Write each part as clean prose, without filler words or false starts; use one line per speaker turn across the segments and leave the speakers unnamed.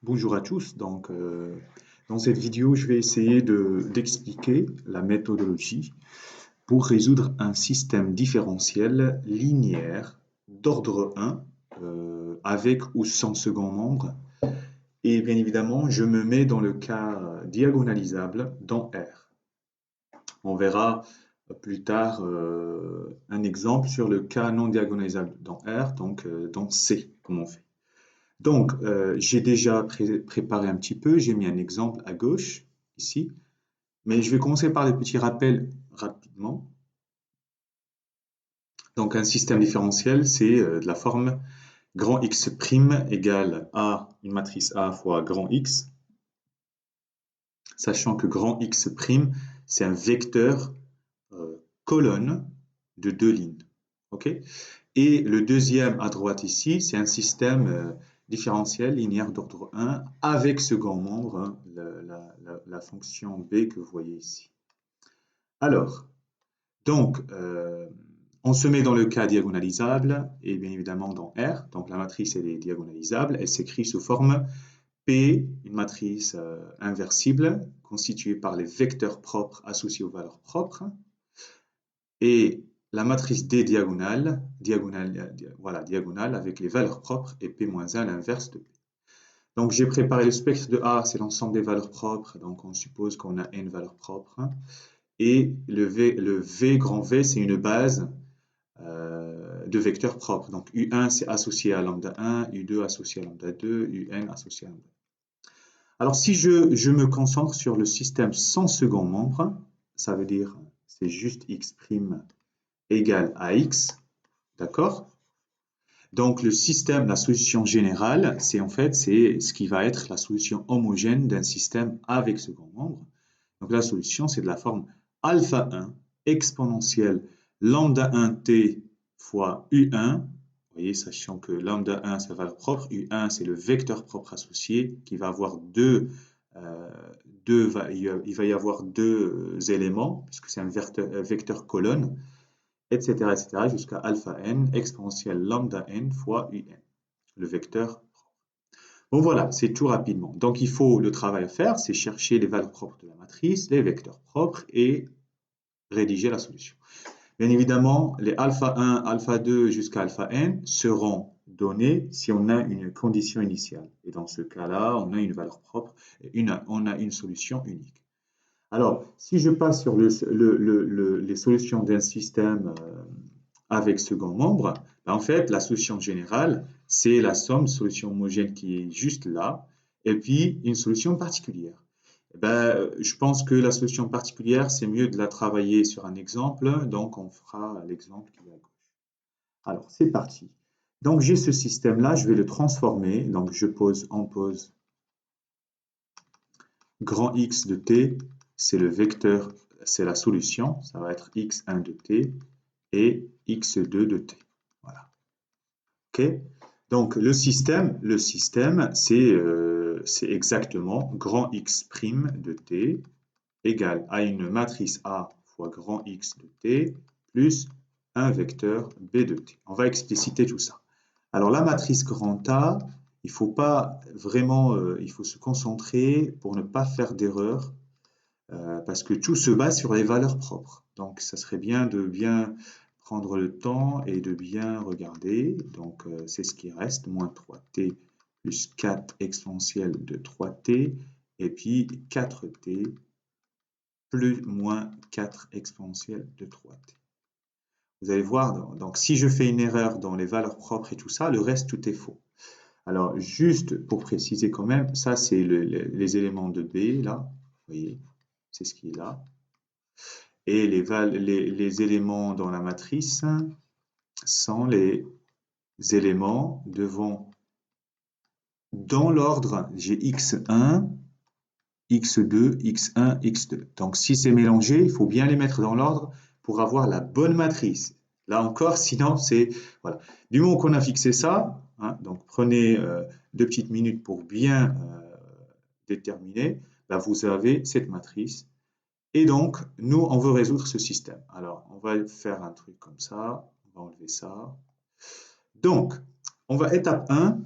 Bonjour à tous. Dans cette vidéo, je vais essayer d'expliquer la méthodologie pour résoudre un système différentiel linéaire d'ordre 1 avec ou sans second membre. Et bien évidemment, je me mets dans le cas diagonalisable dans R. On verra plus tard un exemple sur le cas non diagonalisable dans R, dans C, comment on fait. J'ai déjà préparé un petit peu, j'ai mis un exemple à gauche, ici, mais je vais commencer par les petits rappels rapidement. Donc, un système différentiel, c'est de la forme grand X' égale A, une matrice A fois grand X, sachant que grand X', c'est un vecteur colonne de deux lignes. Ok. Et le deuxième à droite ici, c'est un système différentiel linéaire d'ordre 1 avec second membre, hein, la fonction b que vous voyez ici. Alors, on se met dans le cas diagonalisable et bien évidemment dans R. Donc la matrice elle est diagonalisable, elle s'écrit sous forme P, une matrice inversible constituée par les vecteurs propres associés aux valeurs propres. Et la matrice D diagonale avec les valeurs propres et P-1 l'inverse de P. Donc j'ai préparé le spectre de A, c'est l'ensemble des valeurs propres, donc on suppose qu'on a n valeurs propres. Et le V, grand V, c'est une base de vecteurs propres. Donc U1 c'est associé à lambda 1, U2 associé à lambda 2, UN associé à lambda 2. Alors si je me concentre sur le système sans second membre, ça veut dire c'est juste X' égale à X, d'accord? Donc le système, la solution générale, c'est ce qui va être la solution homogène d'un système avec second membre. Donc la solution, c'est de la forme alpha 1 exponentielle lambda 1t fois U1. Vous voyez, sachant que lambda 1, c'est la valeur propre, U1, c'est le vecteur propre associé qui va avoir il va y avoir deux éléments, puisque c'est un vecteur colonne, etc., jusqu'à alpha n exponentielle lambda n fois un, le vecteur. Bon voilà, c'est tout rapidement. Donc il faut, le travail à faire, c'est chercher les valeurs propres de la matrice, les vecteurs propres et rédiger la solution. Bien évidemment, les alpha 1, alpha 2 jusqu'à alpha n seront donnés si on a une condition initiale. Et dans ce cas-là, on a une valeur propre, on a une solution unique. Alors, si je passe sur les solutions d'un système avec second membre, ben en fait, la solution générale, c'est la somme de solution homogène qui est juste là, et puis une solution particulière. Ben, je pense que la solution particulière, c'est mieux de la travailler sur un exemple, donc on fera l'exemple qui est à gauche. Alors, c'est parti. Donc, j'ai ce système-là, je vais le transformer, donc on pose grand X de t, c'est le vecteur, c'est la solution, ça va être x1 de t et x2 de t. Voilà. OK? Donc le système c'est exactement grand X' de t égale à une matrice A fois grand X de t plus un vecteur B de t. On va expliciter tout ça. Alors la matrice grand A, il faut pas vraiment, il faut se concentrer pour ne pas faire d'erreur parce que tout se base sur les valeurs propres. Donc ça serait bien de bien prendre le temps et de bien regarder. Donc c'est ce qui reste, moins 3t plus 4 exponentielle de 3t et puis 4t plus moins 4 exponentielle de 3t. Vous allez voir, donc si je fais une erreur dans les valeurs propres et tout ça, le reste tout est faux. Alors juste pour préciser quand même, ça c'est les éléments de B là, vous voyez, c'est ce qui est là. Et les éléments dans la matrice sont les éléments devant, dans l'ordre, j'ai x1, x2, x1, x2. Donc si c'est mélangé, il faut bien les mettre dans l'ordre pour avoir la bonne matrice. Là encore, sinon c'est... Voilà. Du moment qu'on a fixé ça, hein, donc prenez 2 petites minutes pour bien déterminer, là vous avez cette matrice. Et donc, nous, on veut résoudre ce système. Alors, on va faire un truc comme ça. On va enlever ça. Donc, on va étape 1.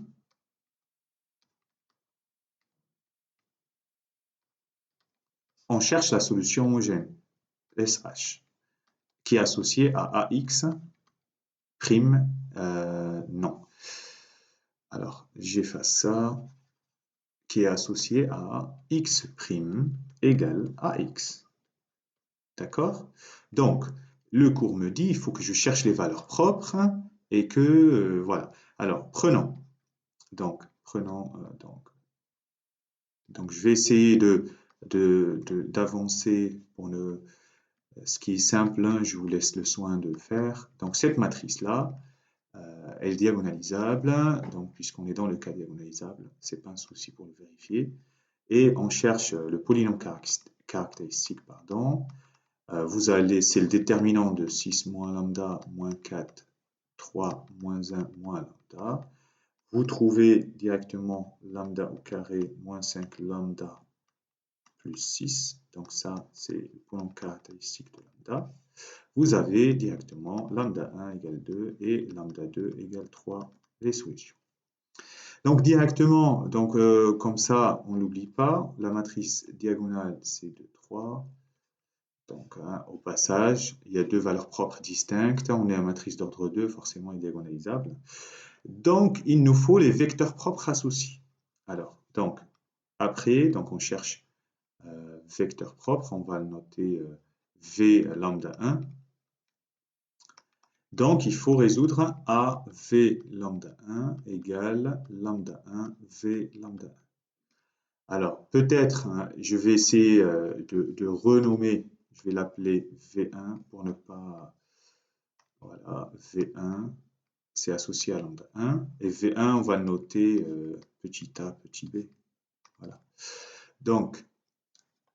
on cherche la solution homogène, SH, qui est associée à AX prime, non. Alors, j'efface ça, qui est associé à X prime égale AX. D'accord? Donc, le cours me dit, il faut que je cherche les valeurs propres et que, voilà. Alors, prenons. Donc, je vais essayer d'avancer pour ce qui est simple, hein, je vous laisse le soin de le faire. Donc, cette matrice-là, elle est diagonalisable. Donc, puisqu'on est dans le cas diagonalisable, ce n'est pas un souci pour le vérifier. Et on cherche le polynôme caractéristique, pardon. C'est le déterminant de 6 moins lambda moins 4, 3 moins 1 moins lambda. Vous trouvez directement lambda au carré moins 5 lambda plus 6. Donc ça, c'est le polynôme caractéristique de lambda. Vous avez directement lambda 1 égale 2 et lambda 2 égale 3, les solutions. Donc directement, comme ça, on ne l'oublie pas, la matrice diagonale, c'est 2, 3. Donc, hein, au passage, il y a deux valeurs propres distinctes. On est en matrice d'ordre 2, forcément diagonalisable. Donc, il nous faut les vecteurs propres associés. Alors, après, on cherche vecteur propre. On va le noter V lambda 1. Donc, il faut résoudre à V lambda 1 égale lambda 1 V lambda 1. Alors, peut-être, hein, je vais essayer de renommer. Je vais l'appeler V1 pour ne pas... Voilà, V1, c'est associé à lambda 1. Et V1, on va le noter petit a, petit b. Voilà. Donc,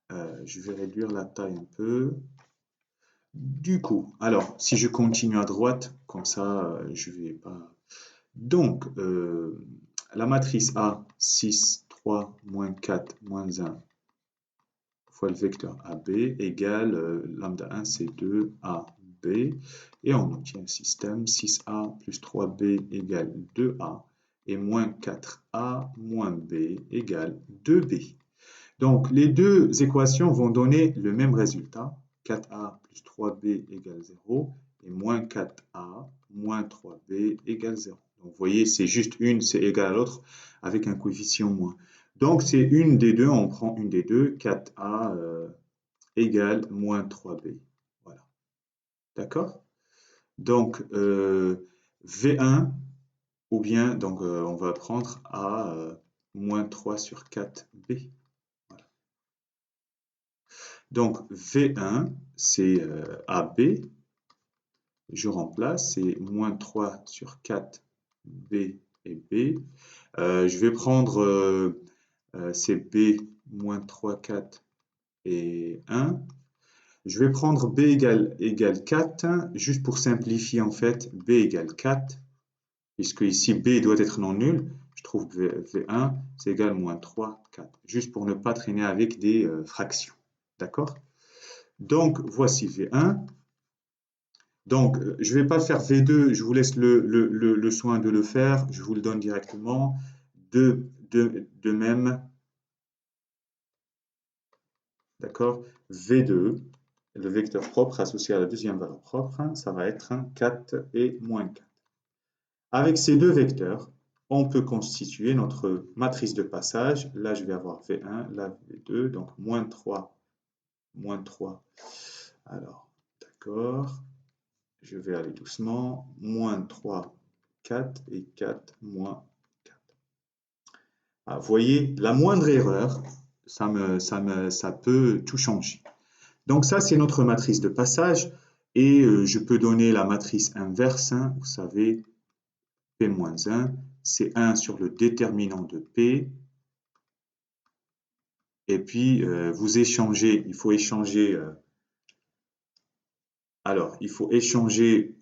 je vais réduire la taille un peu. Du coup, alors, si je continue à droite, comme ça, je ne vais pas... Donc, la matrice A, 6, 3, moins 4, moins 1, fois le vecteur AB égale lambda 1, c'est 2AB. Et on obtient un système 6A plus 3B égale 2A. Et moins 4A moins B égale 2B. Donc, les deux équations vont donner le même résultat. 4A plus 3B égale 0. Et moins 4A moins 3B égale 0. Donc, vous voyez, c'est juste une, c'est égal à l'autre avec un coefficient moins. Donc, c'est une des deux, on prend une des deux, 4A égale moins 3B. Voilà. D'accord? Donc, V1, ou bien, on va prendre A moins 3 sur 4B. Voilà. Donc, V1, c'est AB. Je remplace, c'est moins 3 sur 4B et B. Je vais prendre... c'est B moins 3, 4 et 1. Je vais prendre B égale 4, juste pour simplifier en fait, B égale 4, puisque ici B doit être non nul, je trouve V1, c'est égal moins 3, 4, juste pour ne pas traîner avec des fractions. D'accord? Donc, voici V1. Donc, je ne vais pas faire V2, je vous laisse le soin de le faire, je vous le donne directement. De même, d'accord, V2, le vecteur propre associé à la deuxième valeur propre, ça va être 4 et moins 4. Avec ces deux vecteurs, on peut constituer notre matrice de passage. Là, je vais avoir V1, là, V2, donc moins 3, moins 3. Alors, d'accord, je vais aller doucement. Moins 3, 4 et 4, moins 4. Ah, vous voyez, la moindre erreur, ça peut tout changer. Donc ça, c'est notre matrice de passage. Et je peux donner la matrice inverse. Hein, vous savez, P-1, c'est 1 sur le déterminant de P. Et puis, vous échangez, il faut échanger... il faut échanger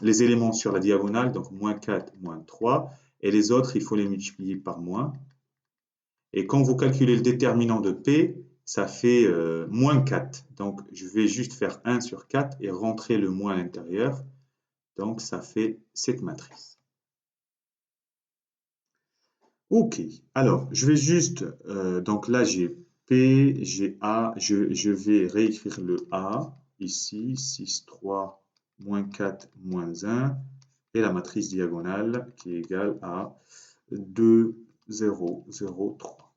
les éléments sur la diagonale, donc moins 4, moins 3. Et les autres, il faut les multiplier par moins. Et quand vous calculez le déterminant de P, ça fait moins 4. Donc, je vais juste faire 1 sur 4 et rentrer le moins à l'intérieur. Donc, ça fait cette matrice. Ok, alors, je vais juste... donc là, j'ai P, j'ai A, je vais réécrire le A ici, 6, 3, moins 4, moins 1, et la matrice diagonale qui est égale à 2, 0, 0, 3.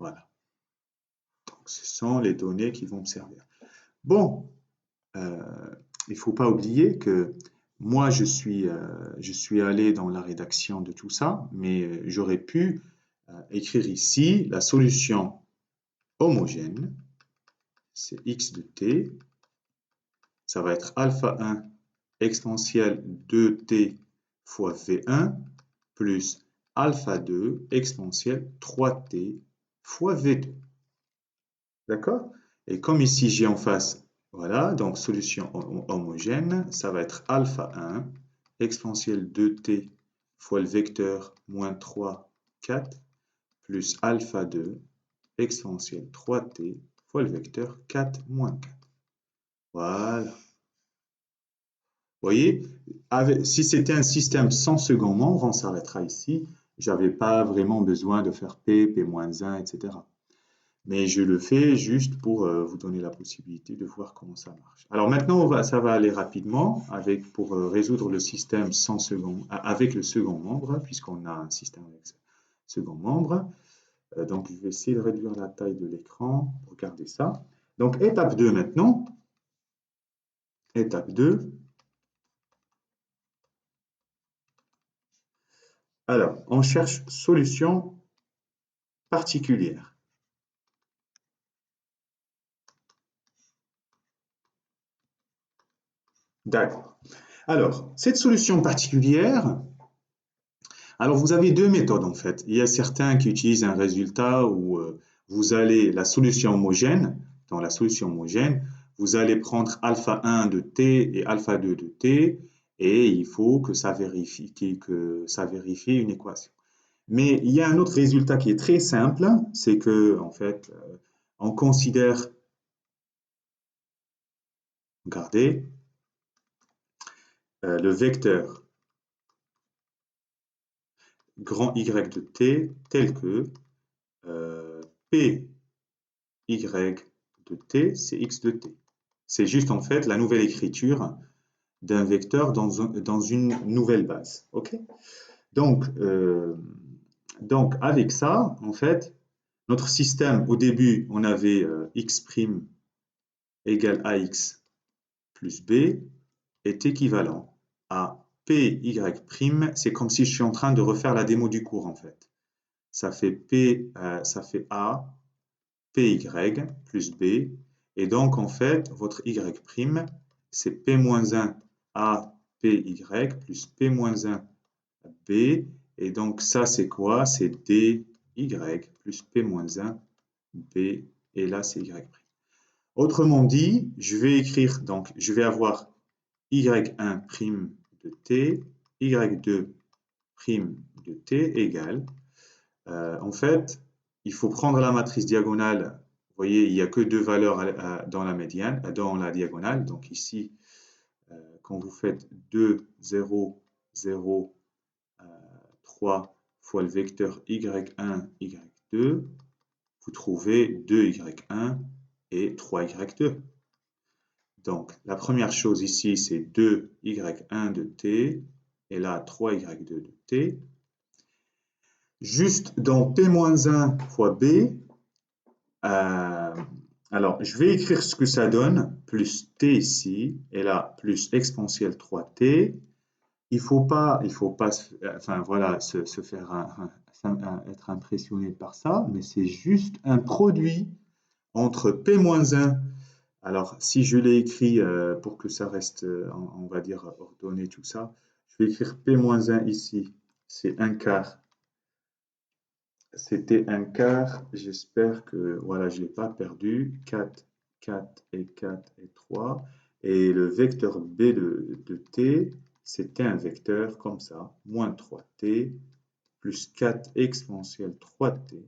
Voilà. Donc, ce sont les données qui vont me servir. Bon, il ne faut pas oublier que moi, je suis allé dans la rédaction de tout ça, mais j'aurais pu écrire ici la solution homogène, c'est x de t, ça va être alpha 1 exponentielle 2t fois v1 plus alpha 2 exponentielle 3t fois v2. D'accord? Et comme ici j'ai en face, voilà, donc solution homogène, ça va être alpha 1 exponentielle 2t fois le vecteur moins 3, 4 plus alpha 2 exponentielle 3t fois le vecteur 4, moins 4. Voilà. Vous voyez, si c'était un système sans second membre, on s'arrêtera ici. Je n'avais pas vraiment besoin de faire P, P-1, etc. Mais je le fais juste pour vous donner la possibilité de voir comment ça marche. Alors maintenant, ça va aller rapidement pour résoudre le système avec le second membre, puisqu'on a un système avec second membre. Donc, je vais essayer de réduire la taille de l'écran. Regardez ça. Donc, étape 2 maintenant. Étape 2. Alors, on cherche solution particulière. D'accord. Alors, cette solution particulière, alors vous avez deux méthodes en fait. Il y a certains qui utilisent un résultat où vous allez, la solution homogène, dans la solution homogène, vous allez prendre alpha 1 de t et alpha 2 de t, et il faut que ça vérifie une équation. Mais il y a un autre résultat qui est très simple, c'est que en fait, on considère, regardez, le vecteur grand Y de t tel que P y de t, c'est x de t. C'est juste en fait la nouvelle écriture d'un vecteur dans une nouvelle base. Ok? Donc avec ça, en fait, notre système, au début, on avait x' égale ax plus b est équivalent à py'. C'est comme si je suis en train de refaire la démo du cours, en fait. Ça fait a py plus b, et donc en fait votre y', c'est p-1 a py plus p-1 b, et donc ça c'est quoi? C'est dy plus p-1 b, et là c'est y'. Autrement dit, je vais écrire, donc je vais avoir y1' de t, y2' de t égale, en fait, il faut prendre la matrice diagonale. Vous voyez, il n'y a que deux valeurs dans la médiane, dans la diagonale. Donc ici, quand vous faites 2, 0, 0, 3 fois le vecteur y1, y2, vous trouvez 2y1 et 3y2. Donc, la première chose ici, c'est 2y1 de t, et là, 3y2 de t. Juste dans P-1 fois B, alors je vais écrire ce que ça donne, plus T ici, et là, plus exponentielle 3T. Il faut pas enfin voilà, se faire être impressionné par ça, mais c'est juste un produit entre P-1. Alors, si je l'ai écrit pour que ça reste, on va dire, ordonné tout ça, je vais écrire P-1 ici, c'est 1/4. C'était un quart, j'espère que voilà, je ne l'ai pas perdu. 4, 4 et 4 et 3. Et le vecteur b de t, c'était un vecteur comme ça, moins 3t, plus 4 exponentielle 3t.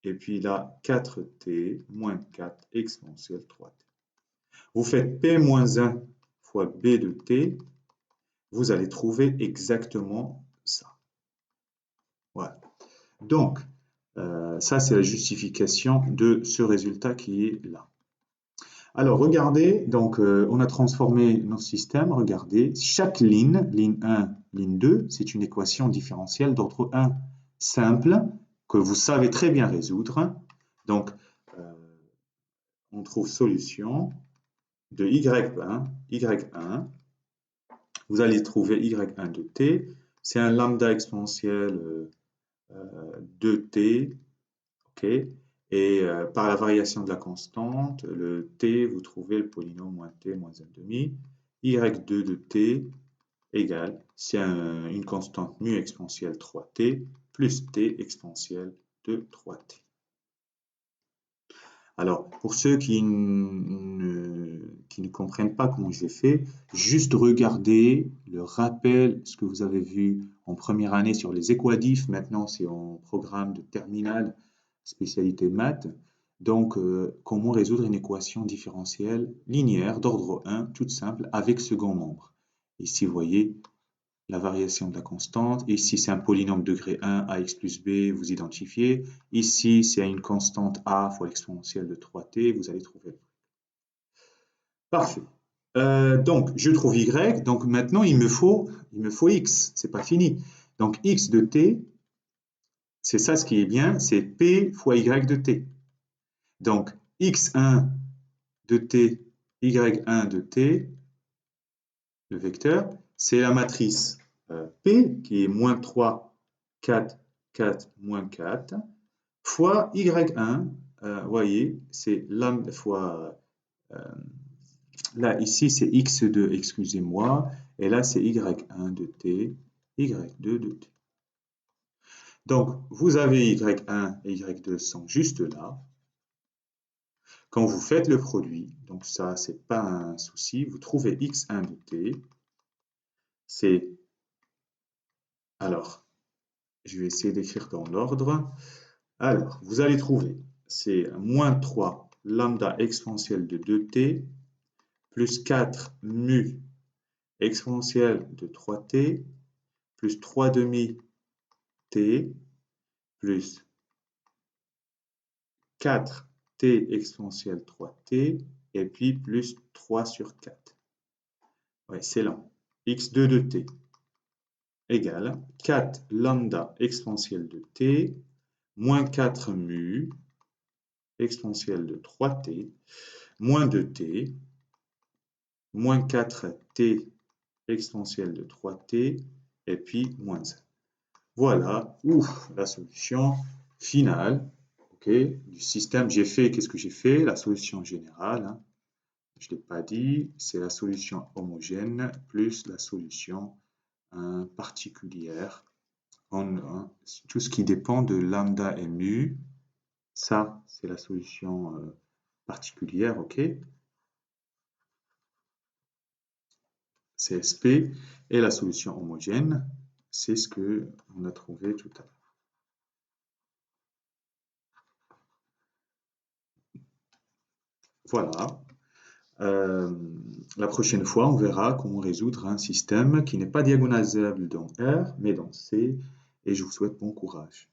Et puis là, 4t, moins 4 exponentielle 3t. Vous faites p-1 fois b de t, vous allez trouver exactement ça. Voilà. Donc, Ça, c'est la justification de ce résultat qui est là. Alors, regardez, donc on a transformé notre système. Regardez, chaque ligne 1, ligne 2, c'est une équation différentielle d'ordre 1 simple que vous savez très bien résoudre. Donc, on trouve solution de y1. Vous allez trouver y1 de t. C'est un lambda exponentiel de t. OK? Et par la variation de la constante, le t, vous trouvez le polynôme moins t moins 1,5. y2 de t égale, c'est une constante mu exponentielle 3t plus t exponentielle de 3t. Alors, pour ceux qui ne comprennent pas comment j'ai fait, juste regardez le rappel, ce que vous avez vu en première année sur les équadifs. Maintenant, c'est en programme de terminale, spécialité maths. Donc, comment résoudre une équation différentielle linéaire d'ordre 1, toute simple, avec second membre. Ici, vous voyez la variation de la constante. Ici, c'est un polynôme degré 1, ax plus b, vous identifiez. Ici, c'est une constante a fois l'exponentielle de 3t, vous allez trouver le truc. Parfait. Donc, je trouve y, donc maintenant, il me faut x, c'est pas fini. Donc, x de t, c'est ça ce qui est bien, c'est p fois y de t. Donc, x1 de t, y1 de t, le vecteur, c'est la matrice P qui est moins 3, 4, 4, moins 4, fois y1, vous voyez, c'est lambda fois, là ici c'est x2, excusez-moi, et là c'est y1 de t, y2 de t. Donc, vous avez y1 et y2 sont juste là. Quand vous faites le produit, donc ça, c'est pas un souci, vous trouvez x1 de t, c'est, alors, je vais essayer d'écrire dans l'ordre. Alors, vous allez trouver, c'est moins 3 lambda exponentielle de 2t plus 4 mu exponentielle de 3t plus 3 demi t plus 4t exponentielle 3t et puis plus 3 sur 4. Ouais, c'est lent. x2 de t égale 4 lambda exponentielle de t moins 4 mu exponentielle de 3t moins 2t moins 4t exponentielle de 3t et puis moins 1. Voilà, la solution finale, du système. J'ai fait, qu'est-ce que j'ai fait? La solution générale, hein. Je ne l'ai pas dit, c'est la solution homogène plus la solution particulière. Tout ce qui dépend de lambda et mu, ça, c'est la solution particulière, CSP, et la solution homogène, c'est ce qu'on a trouvé tout à l'heure. Voilà. La prochaine fois, on verra comment résoudre un système qui n'est pas diagonalisable dans R, mais dans C, et je vous souhaite bon courage.